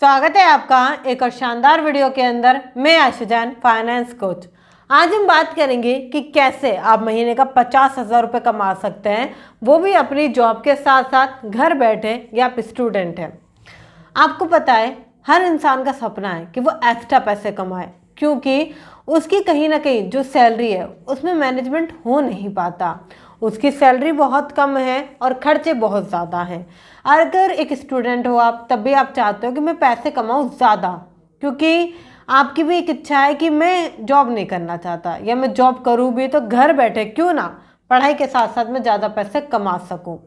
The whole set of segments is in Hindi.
स्वागत है आपका एक और शानदार वीडियो के अंदर। मैं आयशा जैन, फाइनेंस कोच। आज हम बात करेंगे कि कैसे आप महीने का 50,000 रुपये कमा सकते हैं, वो भी अपनी जॉब के साथ साथ घर बैठे या आप स्टूडेंट हैं। आपको पता है हर इंसान का सपना है कि वो एक्स्ट्रा पैसे कमाए, क्योंकि उसकी कहीं ना कहीं जो सैलरी है उसमें मैनेजमेंट हो नहीं पाता। उसकी सैलरी बहुत कम है और खर्चे बहुत ज़्यादा हैं। अगर एक स्टूडेंट हो आप, तब भी आप चाहते हो कि मैं पैसे कमाऊँ ज़्यादा, क्योंकि आपकी भी एक इच्छा है कि मैं जॉब नहीं करना चाहता, या मैं जॉब करूँ भी तो घर बैठे क्यों ना पढ़ाई के साथ साथ मैं ज़्यादा पैसे कमा सकूँ।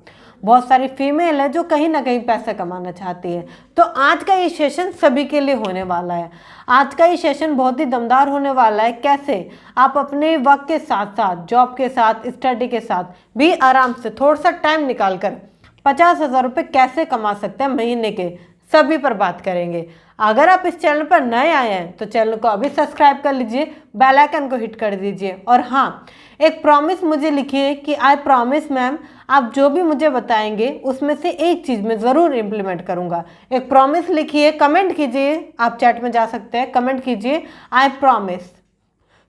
बहुत सारी फीमेल है जो कहीं ना कहीं पैसे कमाना चाहती है। तो आज का ये सेशन सभी के लिए होने वाला है। आज का ये सेशन बहुत ही दमदार होने वाला है। कैसे आप अपने वक्त के साथ साथ, जॉब के साथ, स्टडी के साथ भी आराम से थोड़ा सा टाइम निकाल कर 50,000 रुपये कैसे कमा सकते हैं महीने के, सभी पर बात करेंगे। अगर आप इस चैनल पर नए आए हैं तो चैनल को अभी सब्सक्राइब कर लीजिए, बेल आइकन को हिट कर दीजिए। और हाँ, एक प्रॉमिस मुझे लिखिए कि आई प्रॉमिस मैम, आप जो भी मुझे बताएंगे उसमें से एक चीज़ मैं ज़रूर इम्प्लीमेंट करूँगा। एक प्रॉमिस लिखिए, कमेंट कीजिए, आप चैट में जा सकते हैं, कमेंट कीजिए आई प्रॉमिस।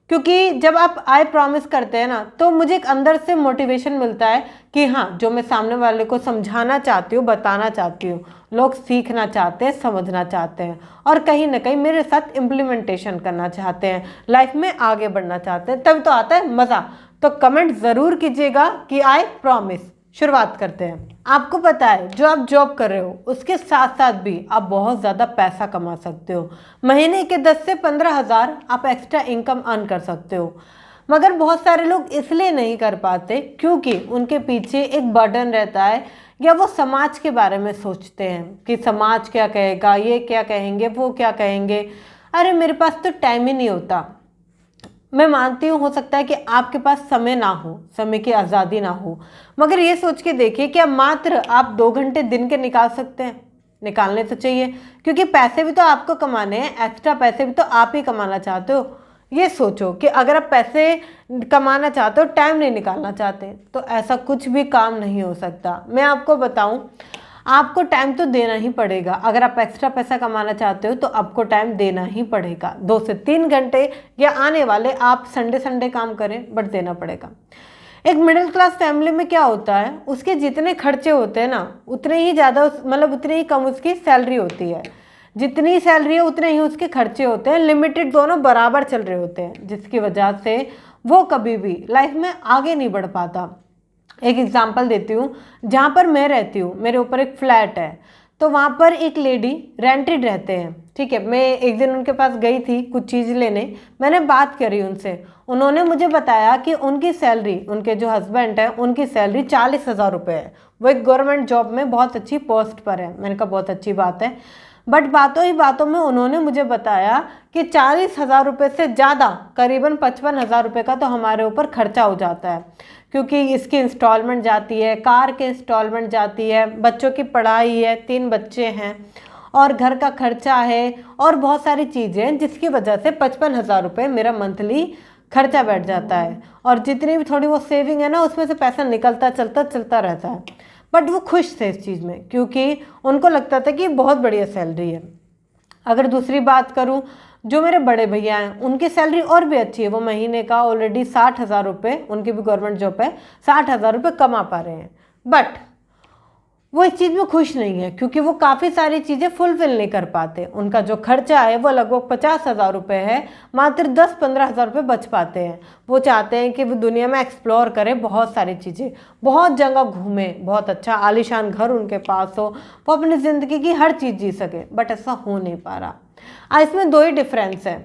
क्योंकि जब आप आई प्रॉमिस करते हैं ना, तो मुझे एक अंदर से मोटिवेशन मिलता है कि हाँ, जो मैं सामने वाले को समझाना चाहती हूँ, बताना चाहती हूँ, लोग सीखना चाहते हैं, समझना चाहते हैं और कहीं ना कहीं मेरे साथ इम्प्लीमेंटेशन करना चाहते हैं, लाइफ में आगे बढ़ना चाहते हैं, तब तो आता है मज़ा। तो कमेंट ज़रूर कीजिएगा कि आई प्रॉमिस। शुरुआत करते हैं। आपको पता है जो आप जॉब कर रहे हो उसके साथ साथ भी आप बहुत ज़्यादा पैसा कमा सकते हो। महीने के 10 से 15,000 आप एक्स्ट्रा इनकम अर्न कर सकते हो। मगर बहुत सारे लोग इसलिए नहीं कर पाते क्योंकि उनके पीछे एक बर्डन रहता है, या वो समाज के बारे में सोचते हैं कि समाज क्या कहेगा, ये क्या कहेंगे, वो क्या कहेंगे। अरे मेरे पास तो टाइम ही नहीं होता। मैं मानती हूँ हो सकता है कि आपके पास समय ना हो, समय की आज़ादी ना हो, मगर ये सोच के देखिए कि अब मात्र आप 2 घंटे दिन के निकाल सकते हैं। निकालने तो चाहिए, क्योंकि पैसे भी तो आपको कमाने हैं, एक्स्ट्रा पैसे भी तो आप ही कमाना चाहते हो। ये सोचो कि अगर आप पैसे कमाना चाहते हो, टाइम नहीं निकालना चाहते, तो ऐसा कुछ भी काम नहीं हो सकता। मैं आपको बताऊं, आपको टाइम तो देना ही पड़ेगा। अगर आप एक्स्ट्रा पैसा कमाना चाहते हो तो आपको टाइम देना ही पड़ेगा। 2 से 3 घंटे, या आने वाले आप संडे काम करें, बट देना पड़ेगा। एक मिडिल क्लास फैमिली में क्या होता है, उसके जितने खर्चे होते हैं ना, उतने ही ज़्यादा, मतलब उतनी ही कम उसकी सैलरी होती है। जितनी सैलरी है उतने ही उसके खर्चे होते हैं। लिमिटेड, दोनों बराबर चल रहे होते हैं, जिसकी वजह से वो कभी भी लाइफ में आगे नहीं बढ़ पाता। एक एग्जांपल देती हूँ। जहाँ पर मैं रहती हूँ, मेरे ऊपर एक फ्लैट है, तो वहाँ पर एक लेडी रेंटेड रहते हैं। ठीक है, मैं एक दिन उनके पास गई थी कुछ चीज़ लेने। मैंने बात करी उनसे, उन्होंने मुझे बताया कि उनकी सैलरी, उनके जो हस्बैंड है, उनकी सैलरी 40,000 रुपये है। वो एक गवर्नमेंट जॉब में बहुत अच्छी पोस्ट पर है। मैंने कहा बहुत अच्छी बात है, बट बातों ही बातों में उन्होंने मुझे बताया कि 40,000 रुपये से ज़्यादा, करीबन 55,000 रुपये का तो हमारे ऊपर खर्चा हो जाता है, क्योंकि इसकी इंस्टॉलमेंट जाती है, कार की इंस्टॉलमेंट जाती है, बच्चों की पढ़ाई है, 3 बच्चे हैं, और घर का खर्चा है, और बहुत सारी चीज़ें हैं, जिसकी वजह से 55,000 रुपये मेरा मंथली खर्चा बैठ जाता है। और जितनी भी थोड़ी वो सेविंग है ना, उसमें से पैसा निकलता चलता रहता है। बट वो खुश थे इस चीज़ में, क्योंकि उनको लगता था कि बहुत बढ़िया सैलरी है। अगर दूसरी बात करूं, जो मेरे बड़े भैया हैं, उनकी सैलरी और भी अच्छी है। वो महीने का ऑलरेडी 60,000 रुपये, उनकी भी गवर्नमेंट जॉब है, 60,000 रुपये कमा पा रहे हैं। बट वो इस चीज़ में खुश नहीं है, क्योंकि वो काफ़ी सारी चीज़ें फुलफिल नहीं कर पाते। उनका जो खर्चा है वो लगभग 50,000 रुपये है, मात्र 10-15,000 रुपये बच पाते हैं। वो चाहते हैं कि वो दुनिया में एक्सप्लोर करें, बहुत सारी चीज़ें, बहुत जगह घूमें, बहुत अच्छा आलीशान घर उनके पास हो, वो अपनी ज़िंदगी की हर चीज़ जी सके, बट ऐसा हो नहीं पा रहा। इसमें 2 ही डिफरेंस है।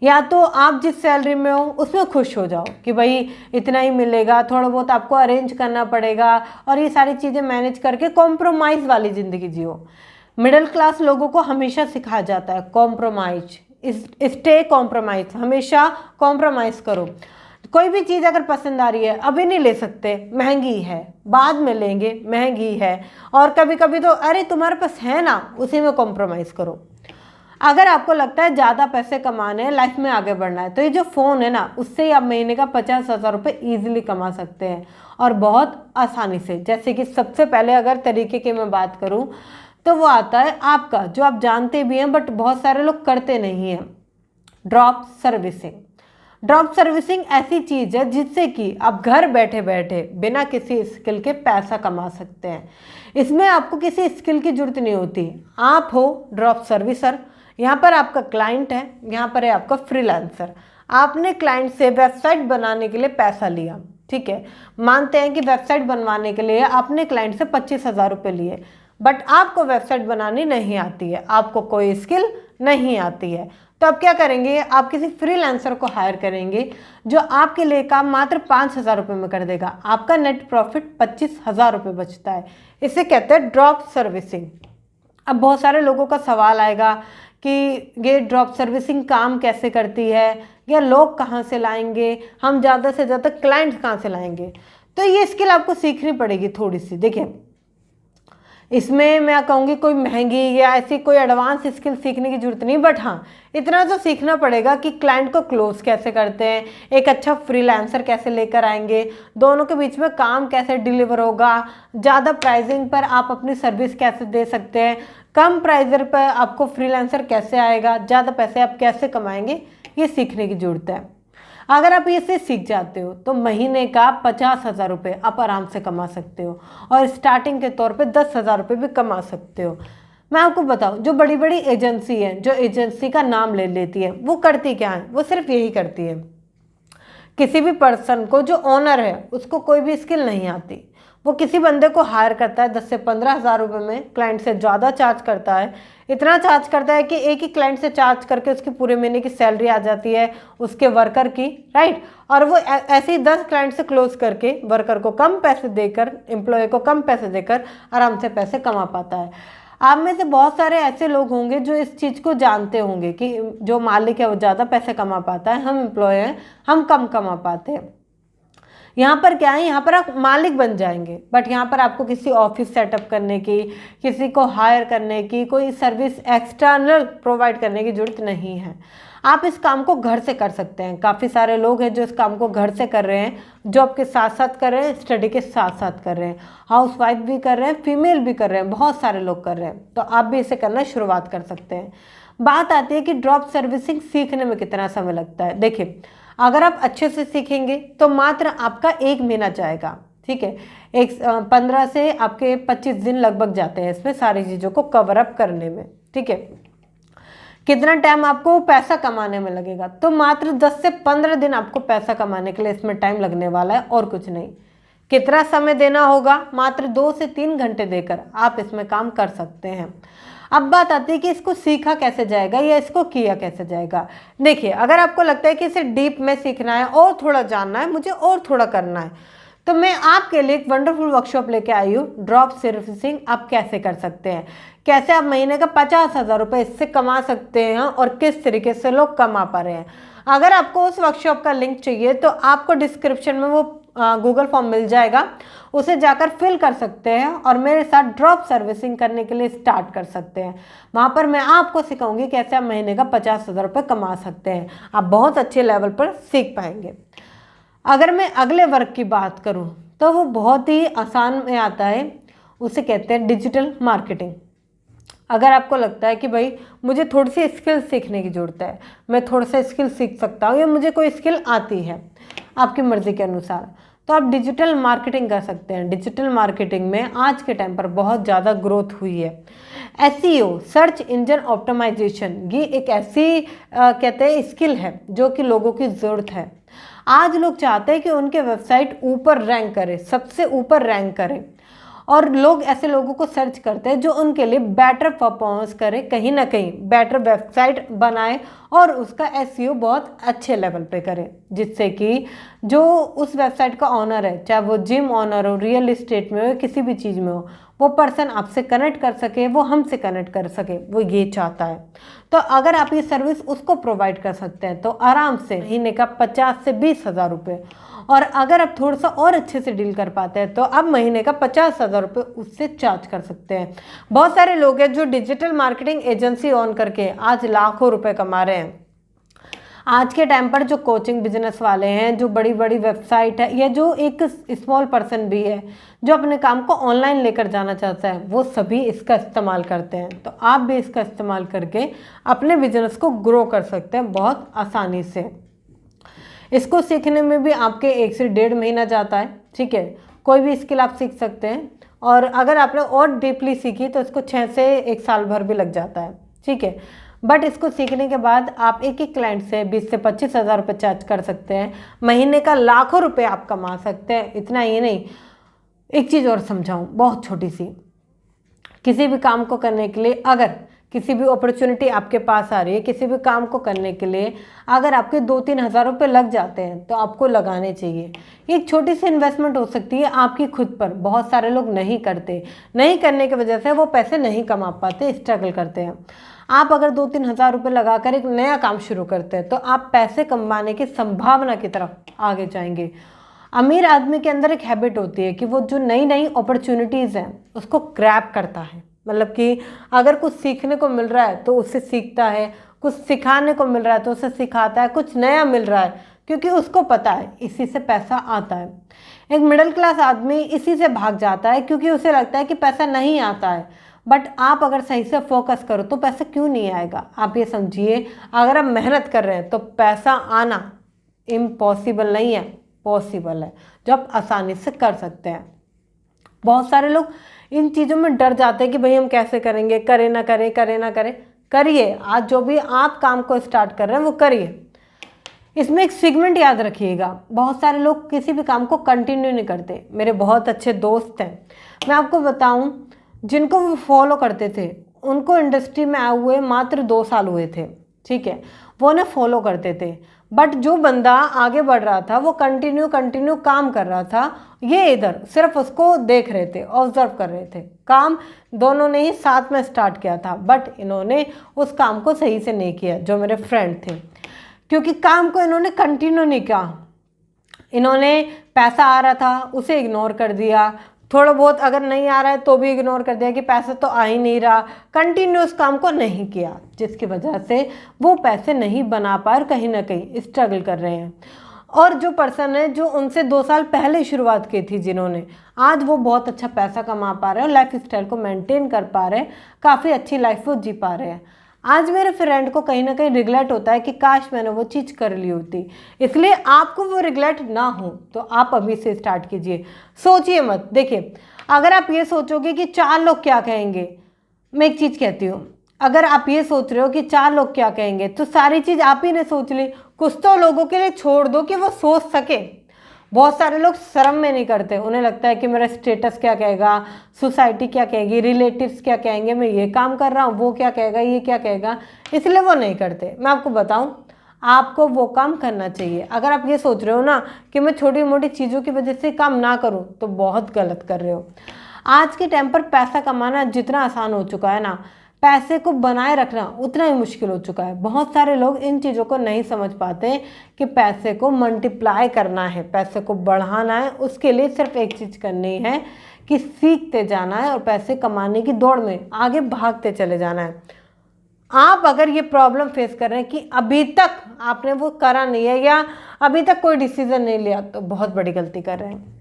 या तो आप जिस सैलरी में हो उसमें खुश हो जाओ कि भाई इतना ही मिलेगा, थोड़ा बहुत आपको अरेंज करना पड़ेगा, और ये सारी चीज़ें मैनेज करके कॉम्प्रोमाइज़ वाली ज़िंदगी जियो। मिडिल क्लास लोगों को हमेशा सिखाया जाता है कॉम्प्रोमाइज, स्टे कॉम्प्रोमाइज, हमेशा कॉम्प्रोमाइज़ करो। कोई भी चीज़ अगर पसंद आ रही है, अभी नहीं ले सकते, महंगी है, बाद में लेंगे, महंगी है, और कभी कभी तो अरे तुम्हारे पास है ना, उसी में कॉम्प्रोमाइज़ करो। अगर आपको लगता है ज़्यादा पैसे कमाने हैं, लाइफ में आगे बढ़ना है, तो ये जो फ़ोन है ना, उससे ही आप महीने का 50,000 रुपये ईजिली कमा सकते हैं, और बहुत आसानी से। जैसे कि सबसे पहले अगर तरीके की मैं बात करूँ, तो वो आता है आपका, जो आप जानते भी हैं बट बहुत सारे लोग करते नहीं हैं, ड्रॉप सर्विसिंग। ड्रॉप सर्विसिंग ऐसी चीज़ है जिससे कि आप घर बैठे बैठे बिना किसी स्किल के पैसा कमा सकते हैं। इसमें आपको किसी स्किल की जरूरत नहीं होती। आप हो ड्रॉप सर्विसर, यहाँ पर आपका क्लाइंट है, यहाँ पर है आपका फ्रीलांसर। आपने क्लाइंट से वेबसाइट बनाने के लिए पैसा लिया, ठीक है, मानते हैं कि वेबसाइट बनवाने के लिए आपने क्लाइंट से 25,000 रुपये लिए, बट आपको वेबसाइट बनानी नहीं आती है, आपको कोई स्किल नहीं आती है, तो आप क्या करेंगे, आप किसी फ्रीलांसर को हायर करेंगे जो आपके लिए काम मात्र 5,000 रुपये में कर देगा। आपका नेट प्रॉफिट 25,000 रुपये बचता है। इसे कहते हैं ड्रॉप सर्विसिंग। अब बहुत सारे लोगों का सवाल आएगा कि ये ड्रॉप सर्विसिंग काम कैसे करती है, या लोग कहाँ से लाएंगे, हम ज़्यादा से ज़्यादा क्लाइंट्स कहाँ से लाएंगे। तो ये स्किल आपको सीखनी पड़ेगी थोड़ी सी। देखिए, इसमें मैं कहूँगी कोई महंगी या ऐसी कोई एडवांस स्किल सीखने की जरूरत नहीं, बट हाँ इतना तो सीखना पड़ेगा कि क्लाइंट को क्लोज कैसे करते हैं, एक अच्छा फ्रीलांसर कैसे लेकर आएंगे, दोनों के बीच में काम कैसे डिलीवर होगा, ज़्यादा प्राइसिंग पर आप अपनी सर्विस कैसे दे सकते हैं, कम प्राइजर पर आपको फ्रीलांसर कैसे आएगा, ज़्यादा पैसे आप कैसे कमाएंगे, ये सीखने की ज़रूरत है। अगर आप इसे सीख जाते हो तो महीने का 50,000 रुपये आप आराम से कमा सकते हो, और स्टार्टिंग के तौर पे 10,000 रुपये भी कमा सकते हो। मैं आपको बताऊं, जो बड़ी बड़ी एजेंसी है, जो एजेंसी का नाम ले लेती है, वो करती क्या है, वो सिर्फ यही करती है, किसी भी पर्सन को, जो ओनर है उसको कोई भी स्किल नहीं आती, वो किसी बंदे को हायर करता है 10 से 15,000 रुपये में, क्लाइंट से ज़्यादा चार्ज करता है, इतना चार्ज करता है कि एक ही क्लाइंट से चार्ज करके उसकी पूरे महीने की सैलरी आ जाती है उसके वर्कर की, राइट। और वो ऐसे ही 10 क्लाइंट से क्लोज करके वर्कर को कम पैसे देकर, एम्प्लॉय को कम पैसे देकर आराम से पैसे कमा पाता है। आप में से बहुत सारे ऐसे लोग होंगे जो इस चीज़ को जानते होंगे कि जो मालिक है वो ज़्यादा पैसे कमा पाता है, हम एम्प्लॉय हैं हम कम कमा पाते हैं। यहाँ पर क्या है, यहाँ पर आप मालिक बन जाएंगे, बट यहाँ पर आपको किसी ऑफिस सेटअप करने की, किसी को हायर करने की, कोई सर्विस एक्सटर्नल प्रोवाइड करने की ज़रूरत नहीं है। आप इस काम को घर से कर सकते हैं। काफ़ी सारे लोग हैं जो इस काम को घर से कर रहे हैं, जॉब के साथ साथ कर रहे हैं, स्टडी के साथ साथ कर रहे हैं, हाउसवाइफ भी कर रहे हैं, फीमेल भी कर रहे हैं, बहुत सारे लोग कर रहे हैं। तो आप भी इसे करना शुरुआत कर सकते हैं। बात आती है कि ड्रॉप सर्विसिंग सीखने में कितना समय लगता है। देखिए, अगर आप अच्छे से सीखेंगे तो मात्र आपका 1 महीना जाएगा, ठीक है, 15 से आपके 25 दिन लगभग जाते हैं इसमें सारी चीज़ों को कवर अप करने में, ठीक है। कितना टाइम आपको पैसा कमाने में लगेगा, तो मात्र 10 से 15 दिन आपको पैसा कमाने के लिए इसमें टाइम लगने वाला है, और कुछ नहीं। कितना समय देना होगा, मात्र 2 से 3 घंटे देकर आप इसमें काम कर सकते हैं। अब बात आती है कि इसको सीखा कैसे जाएगा या इसको किया कैसे जाएगा। देखिए, अगर आपको लगता है कि इसे डीप में सीखना है और थोड़ा जानना है, मुझे और थोड़ा करना है, तो मैं आपके लिए एक वंडरफुल वर्कशॉप लेके आई हूँ, ड्रॉप सर्विसिंग आप कैसे कर सकते हैं, कैसे आप महीने का 50,000 रुपये इससे कमा सकते हैं और किस तरीके से लोग कमा पा रहे हैं। अगर आपको उस वर्कशॉप का लिंक चाहिए तो आपको डिस्क्रिप्शन में वो गूगल फॉर्म मिल जाएगा, उसे जाकर फिल कर सकते हैं और मेरे साथ ड्रॉप सर्विसिंग करने के लिए स्टार्ट कर सकते हैं। वहाँ पर मैं आपको सिखाऊंगी कैसे आप महीने का 50,000 रुपये कमा सकते हैं। आप बहुत अच्छे लेवल पर सीख पाएंगे। अगर मैं अगले वर्क की बात करूँ तो वो बहुत ही आसान में आता है, उसे कहते हैं डिजिटल मार्केटिंग। अगर आपको लगता है कि भाई मुझे थोड़ी सी स्किल सीखने की ज़रूरत है, मैं थोड़ा सा स्किल सीख सकता हूँ या मुझे कोई स्किल आती है, आपकी मर्ज़ी के अनुसार, तो आप डिजिटल मार्केटिंग कर सकते हैं। डिजिटल मार्केटिंग में आज के टाइम पर बहुत ज़्यादा ग्रोथ हुई है। एसईओ, सर्च इंजन ऑप्टिमाइजेशन, ये एक ऐसी कहते हैं स्किल है जो कि लोगों की ज़रूरत है। आज लोग चाहते हैं कि उनके वेबसाइट ऊपर रैंक करे, सबसे ऊपर रैंक करे, और लोग ऐसे लोगों को सर्च करते हैं जो उनके लिए बेटर परफॉर्मेंस करे, कहीं ना कहीं बेटर वेबसाइट बनाए और उसका एसईओ बहुत अच्छे लेवल पे करे, जिससे कि जो उस वेबसाइट का ऑनर है, चाहे वो जिम ऑनर हो, रियल एस्टेट में हो, किसी भी चीज़ में हो, वो पर्सन आपसे कनेक्ट कर सके, वो हमसे कनेक्ट कर सके, वो ये चाहता है। तो अगर आप ये सर्विस उसको प्रोवाइड कर सकते हैं तो आराम से महीने का 50 से 20,000 रुपये, और अगर आप थोड़ा सा और अच्छे से डील कर पाते हैं तो आप महीने का 50,000 रुपये उससे चार्ज कर सकते हैं। बहुत सारे लोग हैं जो डिजिटल मार्केटिंग एजेंसी ऑन करके आज लाखों रुपए कमा रहे हैं। आज के टाइम पर जो कोचिंग बिजनेस वाले हैं, जो बड़ी बड़ी वेबसाइट है, या जो एक स्मॉल पर्सन भी है जो अपने काम को ऑनलाइन लेकर जाना चाहता है, वो सभी इसका इस्तेमाल करते हैं। तो आप भी इसका इस्तेमाल करके अपने बिजनेस को ग्रो कर सकते हैं बहुत आसानी से। इसको सीखने में भी आपके 1 से 1.5 महीना जाता है, ठीक है। कोई भी स्किल आप सीख सकते हैं, और अगर आपने और डीपली सीखी तो इसको 6 से 1 साल भर भी लग जाता है, ठीक है। बट इसको सीखने के बाद आप एक एक क्लाइंट से 20 से 25 हज़ार रुपये चार्ज कर सकते हैं, महीने का लाखों रुपए आप कमा सकते हैं। इतना ही नहीं, एक चीज़ और समझाऊं, बहुत छोटी सी। किसी भी काम को करने के लिए, अगर किसी भी अपॉर्चुनिटी आपके पास आ रही है, किसी भी काम को करने के लिए अगर आपके 2-3 हज़ार रुपये लग जाते हैं तो आपको लगाने चाहिए। एक छोटी सी इन्वेस्टमेंट हो सकती है आपकी खुद पर। बहुत सारे लोग नहीं करते, नहीं करने की वजह से वो पैसे नहीं कमा पाते, स्ट्रगल करते हैं। आप अगर 2-3 हज़ार रुपये लगाकर एक नया काम शुरू करते हैं तो आप पैसे कमाने की संभावना की तरफ आगे जाएंगे। अमीर आदमी के अंदर एक हैबिट होती है कि वो जो नई नई अपॉर्चुनिटीज़ हैं उसको ग्रैब करता है। मतलब कि अगर कुछ सीखने को मिल रहा है तो उससे सीखता है, कुछ सिखाने को मिल रहा है तो उससे सिखाता है, कुछ नया मिल रहा है क्योंकि उसको पता है इसी से पैसा आता है। एक मिडिल क्लास आदमी इसी से भाग जाता है क्योंकि उसे लगता है कि पैसा नहीं आता है। बट आप अगर सही से फोकस करो तो पैसा क्यों नहीं आएगा। आप ये समझिए, अगर आप मेहनत कर रहे हैं तो पैसा आना इम्पॉसिबल नहीं है, पॉसिबल है, जो आप आसानी से कर सकते हैं। बहुत सारे लोग इन चीज़ों में डर जाते हैं कि भाई हम कैसे करेंगे, करें ना करें, करें ना करें। करिए, आज जो भी आप काम को स्टार्ट कर रहे हैं वो करिए। इसमें एक सेगमेंट याद रखिएगा, बहुत सारे लोग किसी भी काम को कंटिन्यू नहीं करते। मेरे बहुत अच्छे दोस्त हैं, मैं आपको बताऊं, जिनको वो फॉलो करते थे उनको इंडस्ट्री में आए हुए मात्र 2 साल हुए थे, ठीक है। वो उन्हें फॉलो करते थे, बट जो बंदा आगे बढ़ रहा था वो कंटिन्यू काम कर रहा था, ये इधर सिर्फ उसको देख रहे थे, ऑब्जर्व कर रहे थे। काम दोनों ने ही साथ में स्टार्ट किया था, बट इन्होंने उस काम को सही से नहीं किया, जो मेरे फ्रेंड थे, क्योंकि काम को इन्होंने कंटिन्यू नहीं किया। इन्होंने पैसा आ रहा था उसे इग्नोर कर दिया, थोड़ा बहुत अगर नहीं आ रहा है तो भी इग्नोर कर दिया कि पैसा तो आ ही नहीं रहा, कंटिन्यूस काम को नहीं किया, जिसकी वजह से वो पैसे नहीं बना पाए और कहीं ना कहीं स्ट्रगल कर रहे हैं। और जो पर्सन है जो उनसे 2 साल पहले शुरुआत की थी, जिन्होंने, आज वो बहुत अच्छा पैसा कमा पा रहे हैं और लाइफ स्टाइल को मेंटेन कर पा रहे हैं, काफ़ी अच्छी लाइफ वो जी पा रहे हैं। आज मेरे फ्रेंड को कहीं ना कहीं रिग्रेट होता है कि काश मैंने वो चीज़ कर ली होती। इसलिए आपको वो रिग्रेट ना हो तो आप अभी से स्टार्ट कीजिए, सोचिए मत। देखिए, अगर आप ये सोचोगे कि 4 लोग क्या कहेंगे, मैं एक चीज़ कहती हूँ, अगर आप ये सोच रहे हो कि 4 लोग क्या कहेंगे तो सारी चीज़ आप ही ने सोच ली, कुछ तो लोगों के लिए छोड़ दो कि वो सोच सके। बहुत सारे लोग शर्म में नहीं करते, उन्हें लगता है कि मेरा स्टेटस क्या कहेगा, सोसाइटी क्या कहेगी, रिलेटिव्स क्या कहेंगे, मैं ये काम कर रहा हूँ, वो क्या कहेगा, ये क्या कहेगा, इसलिए वो नहीं करते। मैं आपको बताऊँ, आपको वो काम करना चाहिए। अगर आप ये सोच रहे हो ना कि मैं छोटी मोटी चीज़ों की वजह से काम ना करूँ, तो बहुत गलत कर रहे हो। आज के टाइम पर पैसा कमाना जितना आसान हो चुका है ना, पैसे को बनाए रखना उतना ही मुश्किल हो चुका है। बहुत सारे लोग इन चीज़ों को नहीं समझ पाते कि पैसे को मल्टीप्लाई करना है, पैसे को बढ़ाना है। उसके लिए सिर्फ एक चीज़ करनी है कि सीखते जाना है और पैसे कमाने की दौड़ में आगे भागते चले जाना है। आप अगर ये प्रॉब्लम फेस कर रहे हैं कि अभी तक आपने वो करा नहीं है या अभी तक कोई डिसीजन नहीं लिया, तो बहुत बड़ी गलती कर रहे हैं।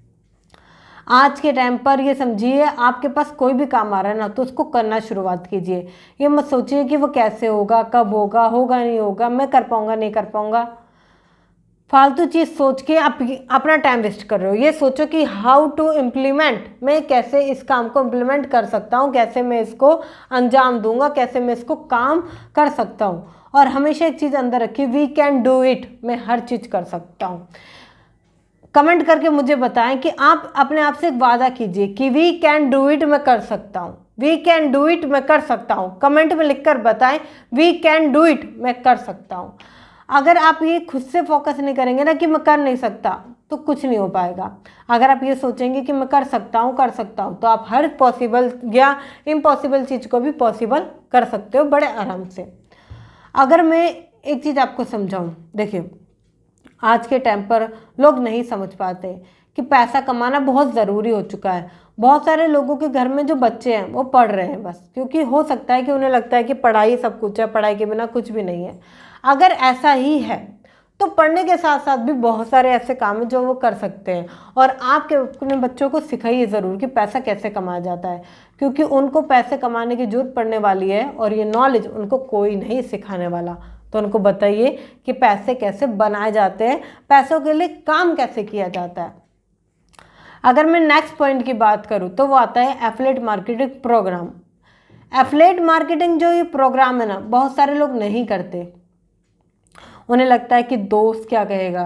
आज के टाइम पर ये समझिए, आपके पास कोई भी काम आ रहा है ना, तो उसको करना शुरुआत कीजिए। ये मत सोचिए कि वो कैसे होगा, कब होगा, होगा नहीं होगा, मैं कर पाऊंगा नहीं कर पाऊंगा। फालतू चीज़ सोच के आप अपना टाइम वेस्ट कर रहे हो। ये सोचो कि हाउ टू इम्प्लीमेंट, मैं कैसे इस काम को इम्प्लीमेंट कर सकता हूँ, कैसे मैं इसको अंजाम दूंगा, कैसे मैं इसको काम कर सकता हूँ। और हमेशा एक चीज़ अंदर रखिए, वी कैन डू इट, मैं हर चीज़ कर सकता हूँ। कमेंट करके मुझे बताएं कि आप अपने आप से एक वादा कीजिए कि वी कैन डू इट, मैं कर सकता हूँ, वी कैन डू इट, मैं कर सकता हूँ। कमेंट में लिखकर बताएं वी कैन डू इट, मैं कर सकता हूँ। अगर आप ये खुद से फोकस नहीं करेंगे ना कि मैं कर नहीं सकता, तो कुछ नहीं हो पाएगा। अगर आप ये सोचेंगे कि मैं कर सकता हूँ, तो आप हर पॉसिबल या इम्पॉसिबल चीज़ को भी पॉसिबल कर सकते हो बड़े आराम से। अगर मैं एक चीज़ आपको समझाऊँ, देखिए, आज के टाइम पर लोग नहीं समझ पाते कि पैसा कमाना बहुत ज़रूरी हो चुका है। बहुत सारे लोगों के घर में जो बच्चे हैं वो पढ़ रहे हैं बस, क्योंकि हो सकता है कि उन्हें लगता है कि पढ़ाई सब कुछ है, पढ़ाई के बिना कुछ भी नहीं है। अगर ऐसा ही है तो पढ़ने के साथ साथ भी बहुत सारे ऐसे काम हैं जो वो कर सकते हैं। और आपके अपने बच्चों को सिखाइए ज़रूर कि पैसा कैसे कमाया जाता है, क्योंकि उनको पैसे कमाने की जरूरत पड़ने वाली है और ये नॉलेज उनको कोई नहीं सिखाने वाला। तो उनको बताइए कि पैसे कैसे बनाए जाते हैं, पैसों के लिए काम कैसे किया जाता है। अगर मैं नेक्स्ट पॉइंट की बात करूँ तो वो आता है affiliate marketing programme. Affiliate marketing जो ये प्रोग्राम है ना, बहुत सारे लोग नहीं करते। उन्हें लगता है कि दोस्त क्या कहेगा,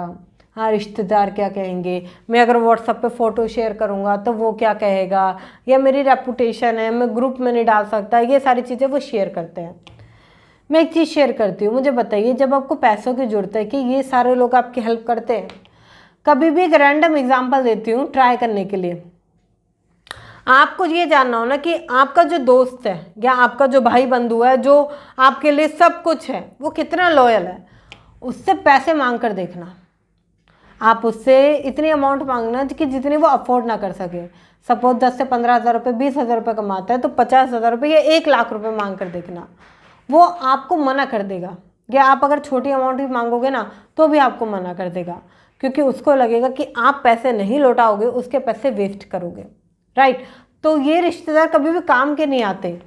हाँ रिश्तेदार क्या कहेंगे, मैं अगर व्हाट्सएप पे फ़ोटो शेयर करूँगा तो वो क्या कहेगा, या मेरी रेपुटेशन है, मैं ग्रुप में नहीं डाल सकता, ये सारी चीज़ें वो शेयर करते हैं। मैं एक चीज़ शेयर करती हूँ, मुझे बताइए जब आपको पैसों की ज़रूरत है कि ये सारे लोग आपकी हेल्प करते हैं? कभी भी एक रैंडम एग्जांपल देती हूँ ट्राई करने के लिए। आपको ये जानना हो ना कि आपका जो दोस्त है या आपका जो भाई बंधु है जो आपके लिए सब कुछ है, वो कितना लॉयल है, उससे पैसे मांग कर देखना। आप उससे इतनी अमाउंट मांगना कि जितनी वो अफोर्ड ना कर सके। सपोज 10 से 15 हज़ार रुपये, 20 हज़ार रुपये कमाता है तो 50 हज़ार रुपये या 1 लाख रुपये मांग कर देखना, वो आपको मना कर देगा। या आप अगर छोटी अमाउंट भी मांगोगे ना तो भी आपको मना कर देगा, क्योंकि उसको लगेगा कि आप पैसे नहीं लौटाओगे, उसके पैसे वेस्ट करोगे, राइट। तो ये रिश्तेदार कभी भी काम के नहीं आते।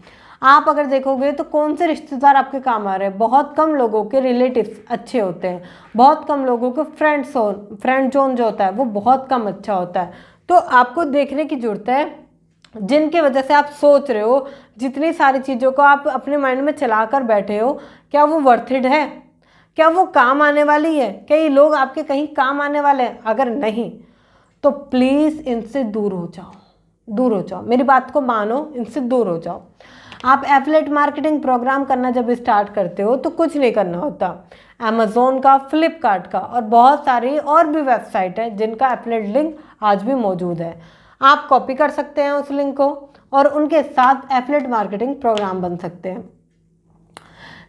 आप अगर देखोगे तो कौन से रिश्तेदार आपके काम आ रहे हैं, बहुत कम लोगों के रिलेटिव्स अच्छे होते हैं, बहुत कम लोगों के फ्रेंड जोन जो होता है वो बहुत कम अच्छा होता है। तो आपको देखने की जरूरत है जिनके वजह से आप सोच रहे हो, जितनी सारी चीज़ों को आप अपने माइंड में चला कर बैठे हो, क्या वो वर्थ इट है, क्या वो काम आने वाली है, क्या ये लोग आपके कहीं काम आने वाले हैं? अगर नहीं तो प्लीज़ इनसे दूर हो जाओ, दूर हो जाओ, मेरी बात को मानो, इनसे दूर हो जाओ। आप एफिलिएट मार्केटिंग प्रोग्राम करना जब स्टार्ट करते हो तो कुछ नहीं करना होता। अमेज़ॉन का, फ्लिपकार्ट का और बहुत सारी और भी वेबसाइट है जिनका एफिलिएट लिंक आज भी मौजूद है। आप कॉपी कर सकते हैं उस लिंक को और उनके साथ एफिलिएट मार्केटिंग प्रोग्राम बन सकते हैं।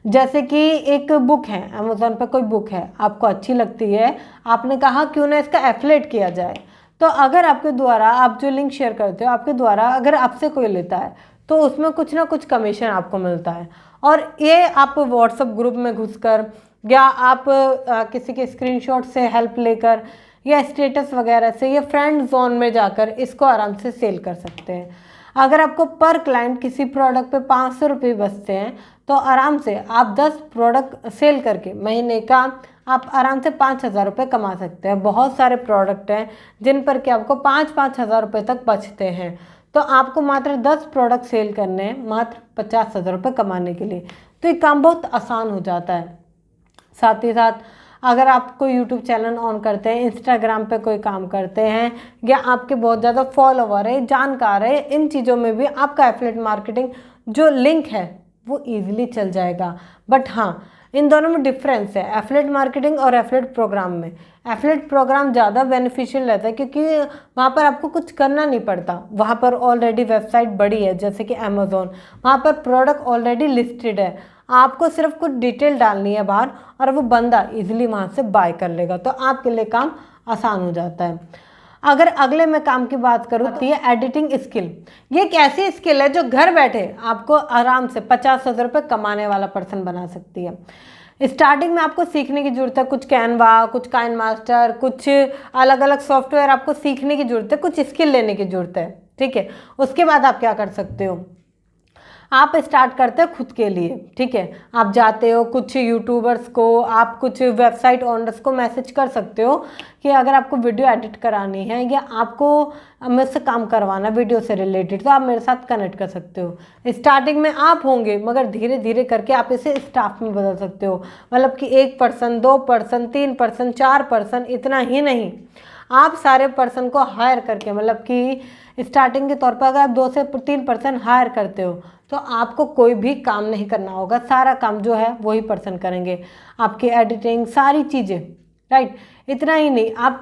जैसे कि एक बुक है, अमेज़ॉन पर कोई बुक है, आपको अच्छी लगती है, आपने कहा क्यों ना इसका एफिलिएट किया जाए। तो अगर आपके द्वारा, आप जो लिंक शेयर करते हो, आपके द्वारा अगर आपसे कोई लेता है तो उसमें कुछ ना कुछ कमीशन आपको मिलता है। और ये आप व्हाट्सएप ग्रुप में घुसकर या आप किसी के स्क्रीनशॉट से हेल्प लेकर या स्टेटस वगैरह से या फ्रेंड जोन में जाकर इसको आराम से सेल कर सकते हैं। अगर आपको पर क्लाइंट किसी प्रोडक्ट पे 500 रुपये बचते हैं तो आराम से आप 10 प्रोडक्ट सेल करके महीने का आप आराम से 5,000 रुपये कमा सकते हैं। बहुत सारे प्रोडक्ट हैं जिन पर कि आपको 5-5 हज़ार रुपये तक बचते हैं। तो आपको मात्र 10 प्रोडक्ट सेल करने हैं मात्र 50,000 रुपये कमाने के लिए। तो ये काम बहुत आसान हो जाता है। साथ ही साथ अगर आप कोई यूट्यूब चैनल ऑन करते हैं, इंस्टाग्राम पे कोई काम करते हैं या आपके बहुत ज़्यादा फॉलोवर है, जानकार है, इन चीज़ों में भी आपका एफिलिएट मार्केटिंग जो लिंक है वो ईजिली चल जाएगा। बट हाँ, इन दोनों में डिफरेंस है, एफिलिएट मार्केटिंग और एफिलिएट प्रोग्राम में। एफिलिएट प्रोग्राम ज़्यादा बेनिफिशियल रहता है क्योंकि वहाँ पर आपको कुछ करना नहीं पड़ता, वहाँ पर ऑलरेडी वेबसाइट बड़ी है जैसे कि अमेज़ॉन, वहाँ पर प्रोडक्ट ऑलरेडी लिस्टेड है, आपको सिर्फ कुछ डिटेल डालनी है बाहर और वो बंदा इजीली वहाँ से बाय कर लेगा। तो आपके लिए काम आसान हो जाता है। अगर अगले मैं काम की बात करूँ तो ये एडिटिंग स्किल, ये एक ऐसी स्किल है जो घर बैठे आपको आराम से 50,000 रुपये कमाने वाला पर्सन बना सकती है। स्टार्टिंग में आपको सीखने की ज़रूरत है, कुछ कैनवा, कुछ काइन मास्टर, कुछ अलग अलग सॉफ्टवेयर आपको सीखने की ज़रूरत है, कुछ स्किल लेने की ज़रूरत है, ठीक है। उसके बाद आप क्या कर सकते हो, आप स्टार्ट करते हो खुद के लिए, ठीक है। आप जाते हो कुछ यूट्यूबर्स को, आप कुछ वेबसाइट ओनर्स को मैसेज कर सकते हो कि अगर आपको वीडियो एडिट करानी है या आपको मुझसे काम करवाना वीडियो से रिलेटेड तो आप मेरे साथ कनेक्ट कर सकते हो। स्टार्टिंग में आप होंगे मगर धीरे धीरे करके आप इसे स्टाफ में बदल सकते हो, मतलब कि 1 पर्सन, 2 पर्सन, 3 पर्सन, 4 पर्सन, इतना ही नहीं, आप सारे पर्सन को हायर करके, मतलब कि स्टार्टिंग के तौर पर अगर आप 2 से 3 पर्सन हायर करते हो तो आपको कोई भी काम नहीं करना होगा, सारा काम जो है वही पर्सन करेंगे, आपकी एडिटिंग सारी चीज़ें, राइट। इतना ही नहीं, आप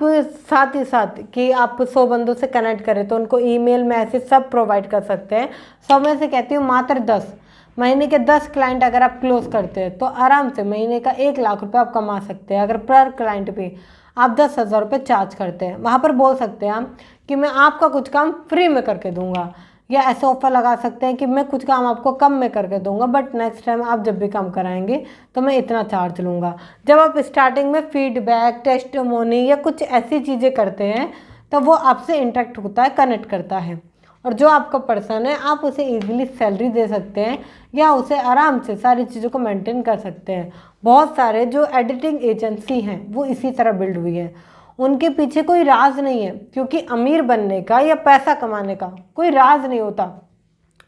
साथ ही साथ कि आप 100 बंदों से कनेक्ट करें तो उनको ईमेल, मैसेज सब प्रोवाइड कर सकते हैं। 100 में से कहती हूँ मात्र 10, महीने के 10 क्लाइंट अगर आप क्लोज करते हैं तो आराम से महीने का 1 लाख रुपये आप कमा सकते हैं। अगर पर क्लाइंट भी आप 10,000 रुपये चार्ज करते हैं, वहाँ पर बोल सकते हैं आप कि मैं आपका कुछ काम फ्री में करके दूंगा, या ऐसे ऑफर लगा सकते हैं कि मैं कुछ काम आपको कम में करके दूंगा, बट नेक्स्ट टाइम आप जब भी काम कराएंगे तो मैं इतना चार्ज लूँगा। जब आप स्टार्टिंग में फीडबैक, टेस्टिमोनी या कुछ ऐसी चीज़ें करते हैं तो वो आपसे इंटरेक्ट होता है, कनेक्ट करता है, और जो आपका पर्सन है आप उसे ईजिली सैलरी दे सकते हैं या उसे आराम से सारी चीज़ों को मेंटेन कर सकते हैं। बहुत सारे जो एडिटिंग एजेंसी हैं वो इसी तरह बिल्ड हुई है, उनके पीछे कोई राज नहीं है, क्योंकि अमीर बनने का या पैसा कमाने का कोई राज नहीं होता,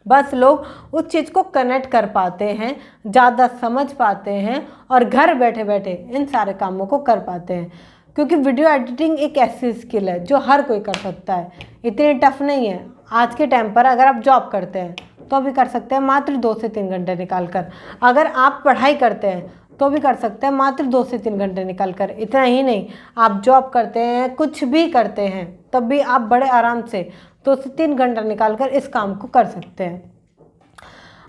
बस लोग उस चीज़ को कनेक्ट कर पाते हैं, ज़्यादा समझ पाते हैं और घर बैठे बैठे इन सारे कामों को कर पाते हैं। क्योंकि वीडियो एडिटिंग एक ऐसी स्किल है जो हर कोई कर सकता है, इतनी टफ नहीं है। आज के टाइम पर अगर आप जॉब करते हैं तो भी कर सकते हैं मात्र 2 से 3 घंटे निकाल कर, अगर आप पढ़ाई करते हैं तो भी कर सकते हैं मात्र 2 से 3 घंटे निकाल कर। इतना ही नहीं, आप जॉब करते हैं, कुछ भी करते हैं, तब भी आप बड़े आराम से 2 से 3 घंटा निकाल कर इस काम को कर सकते हैं।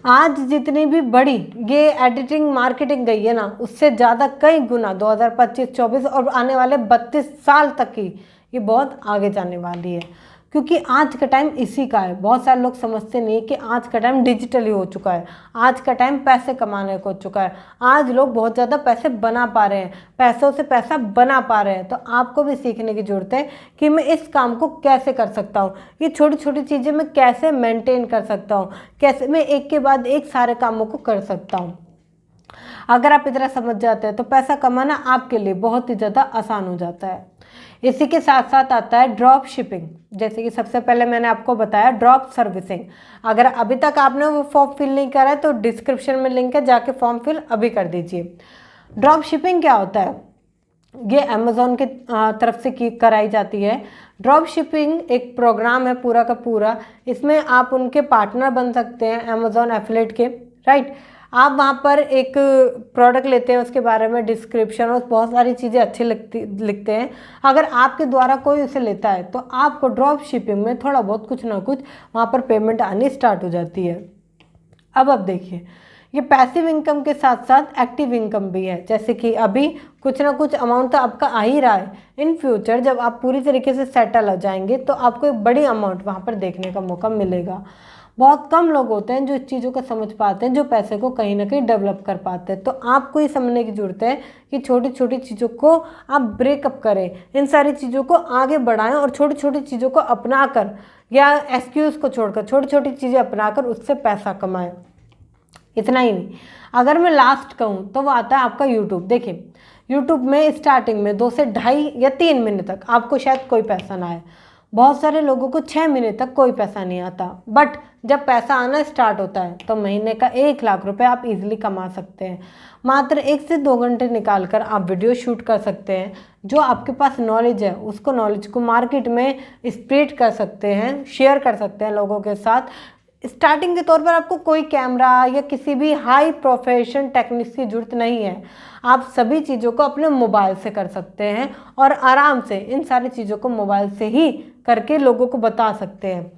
आज जितनी भी बड़ी ये एडिटिंग मार्केटिंग गई है ना, उससे ज़्यादा कई गुना 2025-24 और आने वाले 32 साल तक की ये बहुत आगे जाने वाली है, क्योंकि आज का टाइम इसी का है। बहुत सारे लोग समझते नहीं कि आज का टाइम डिजिटली हो चुका है, आज का टाइम पैसे कमाने का हो चुका है, आज लोग बहुत ज़्यादा पैसे बना पा रहे हैं, पैसों से पैसा बना पा रहे हैं। तो आपको भी सीखने की ज़रूरत है कि मैं इस काम को कैसे कर सकता हूँ, ये छोटी छोटी चीज़ें मैं कैसे मेंटेन कर सकता हूँ, कैसे मैं एक के बाद एक सारे कामों को कर सकता हूँ। अगर आप इतना समझ जाते हैं तो पैसा कमाना आपके लिए बहुत ही ज़्यादा आसान हो जाता है। इसी के साथ साथ आता है ड्रॉप शिपिंग, जैसे कि सबसे पहले मैंने आपको बताया ड्रॉप सर्विसिंग। अगर अभी तक आपने वो फॉर्म फिल नहीं करा है तो डिस्क्रिप्शन में लिंक है, जाके फॉर्म फिल अभी कर दीजिए। ड्रॉप शिपिंग क्या होता है? ये अमेज़ॉन के तरफ से कराई जाती है। ड्रॉप शिपिंग एक प्रोग्राम है पूरा का पूरा, इसमें आप उनके पार्टनर बन सकते हैं अमेज़ॉन एफिलिएट के, राइट। आप वहाँ पर एक प्रोडक्ट लेते हैं, उसके बारे में डिस्क्रिप्शन और बहुत सारी चीज़ें अच्छी लिखते हैं। अगर आपके द्वारा कोई उसे लेता है तो आपको ड्रॉप शिपिंग में थोड़ा बहुत कुछ ना कुछ वहाँ पर पेमेंट आनी स्टार्ट हो जाती है। अब देखिए, ये पैसिव इनकम के साथ साथ एक्टिव इनकम भी है, जैसे कि अभी कुछ ना कुछ अमाउंट तो आपका आ ही रहा है। इन फ्यूचर जब आप पूरी तरीके से सेटल हो जाएंगे तो आपको एक बड़ी अमाउंट वहाँ पर देखने का मौका मिलेगा। बहुत कम लोग होते हैं जो इस चीज़ों को समझ पाते हैं, जो पैसे को कहीं ना कहीं डेवलप कर पाते हैं। तो आपको ये समझने की ज़रूरत है कि छोटी छोटी चीज़ों को आप ब्रेकअप करें, इन सारी चीज़ों को आगे बढ़ाएं और छोटी छोटी चीज़ों को अपना कर या एक्सक्यूज़ को छोड़कर छोटी छोटी चीज़ें अपनाकर उससे पैसा कमाएं। इतना ही नहीं, अगर मैं लास्ट कहूँ तो वो आता है आपका यूट्यूब। देखिए, यूट्यूब में स्टार्टिंग में 2 से 2.5 या 3 महीने तक आपको शायद कोई पैसा ना आए। बहुत सारे लोगों को 6 महीने तक कोई पैसा नहीं आता, बट जब पैसा आना स्टार्ट होता है तो महीने का 1 लाख रुपए आप इजीली कमा सकते हैं। मात्र 1 से 2 घंटे निकाल कर आप वीडियो शूट कर सकते हैं। जो आपके पास नॉलेज है उसको नॉलेज को मार्केट में स्प्रेड कर सकते हैं, शेयर कर सकते हैं लोगों के साथ। स्टार्टिंग के तौर पर आपको कोई कैमरा या किसी भी हाई प्रोफेशन टेक्निक्स की जरूरत नहीं है। आप सभी चीज़ों को अपने मोबाइल से कर सकते हैं और आराम से इन सारी चीज़ों को मोबाइल से ही करके लोगों को बता सकते हैं।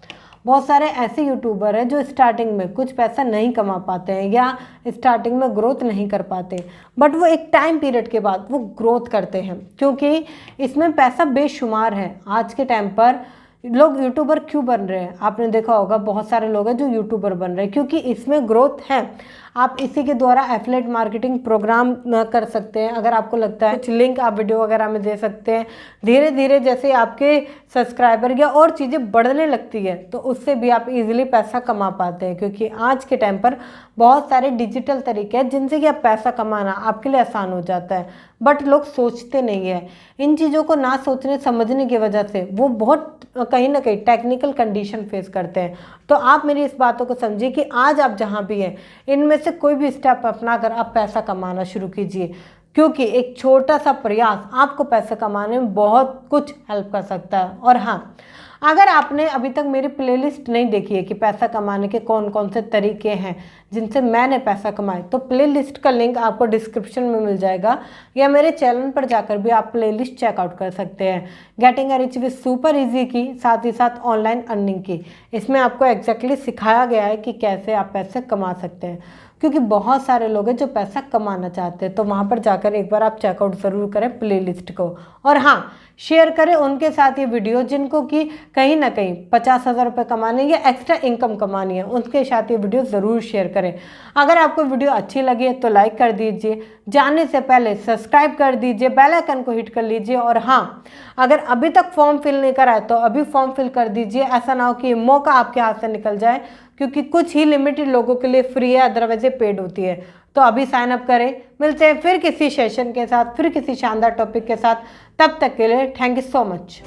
बहुत सारे ऐसे यूट्यूबर हैं जो स्टार्टिंग में कुछ पैसा नहीं कमा पाते हैं या स्टार्टिंग में ग्रोथ नहीं कर पाते, बट वो एक टाइम पीरियड के बाद वो ग्रोथ करते हैं, क्योंकि इसमें पैसा बेशुमार है। आज के टाइम पर लोग यूट्यूबर क्यों बन रहे हैं? आपने देखा होगा बहुत सारे लोग हैं जो यूट्यूबर बन रहे हैं क्योंकि इसमें ग्रोथ है। आप इसी के द्वारा एफिलिएट मार्केटिंग प्रोग्राम कर सकते हैं। अगर आपको लगता है कुछ लिंक आप वीडियो वगैरह में दे सकते हैं। धीरे धीरे जैसे आपके सब्सक्राइबर या और चीज़ें बढ़ने लगती है तो उससे भी आप इजीली पैसा कमा पाते हैं, क्योंकि आज के टाइम पर बहुत सारे डिजिटल तरीके हैं जिनसे कि आप पैसा कमाना आपके लिए आसान हो जाता है, बट लोग सोचते नहीं है। इन चीज़ों को ना सोचने समझने की वजह से वो बहुत कहीं ना कहीं टेक्निकल कंडीशन फेस करते हैं। तो आप मेरी इस बातों को समझिए कि आज आप जहाँ भी हैं इनमें से कोई भी स्टेप अपना कर आप पैसा कमाना शुरू कीजिए, क्योंकि एक छोटा सा प्रयास आपको पैसा कमाने में बहुत कुछ हेल्प कर सकता है। और हाँ, अगर आपने अभी तक मेरी प्लेलिस्ट नहीं देखी है कि पैसा कमाने के कौन कौन से तरीके हैं जिनसे मैंने पैसा कमाए, तो प्लेलिस्ट का लिंक आपको डिस्क्रिप्शन में मिल जाएगा, या मेरे चैनल पर जाकर भी आप प्लेलिस्ट चेकआउट कर सकते हैं। Getting rich with super easy की, साथ ही साथ ऑनलाइन अर्निंग की। इसमें आपको एग्जैक्टली सिखाया गया है कि कैसे आप पैसे कमा सकते हैं, क्योंकि बहुत सारे लोग हैं जो पैसा कमाना चाहते हैं। तो वहाँ पर जाकर एक बार आप चेकआउट ज़रूर करें प्लेलिस्ट को। और हाँ, शेयर करें उनके साथ ये वीडियो जिनको कि कहीं ना कहीं 50,000 रुपये कमाने या एक्स्ट्रा इनकम कमानी है, उनके साथ ये वीडियो ज़रूर शेयर करें। अगर आपको वीडियो अच्छी लगी है तो लाइक कर दीजिए, जाने से पहले सब्सक्राइब कर दीजिए, बेल आइकन को हिट कर लीजिए। और हाँ, अगर अभी तक फॉर्म फिल नहीं करा है तो अभी फॉर्म फिल कर दीजिए। ऐसा ना हो कि मौका आपके हाथ से निकल जाए, क्योंकि कुछ ही लिमिटेड लोगों के लिए फ्री है, अदरवाइज ये पेड होती है। तो अभी साइन अप करें। मिलते हैं फिर किसी सेशन के साथ, फिर किसी शानदार टॉपिक के साथ। तब तक के लिए थैंक यू सो मच।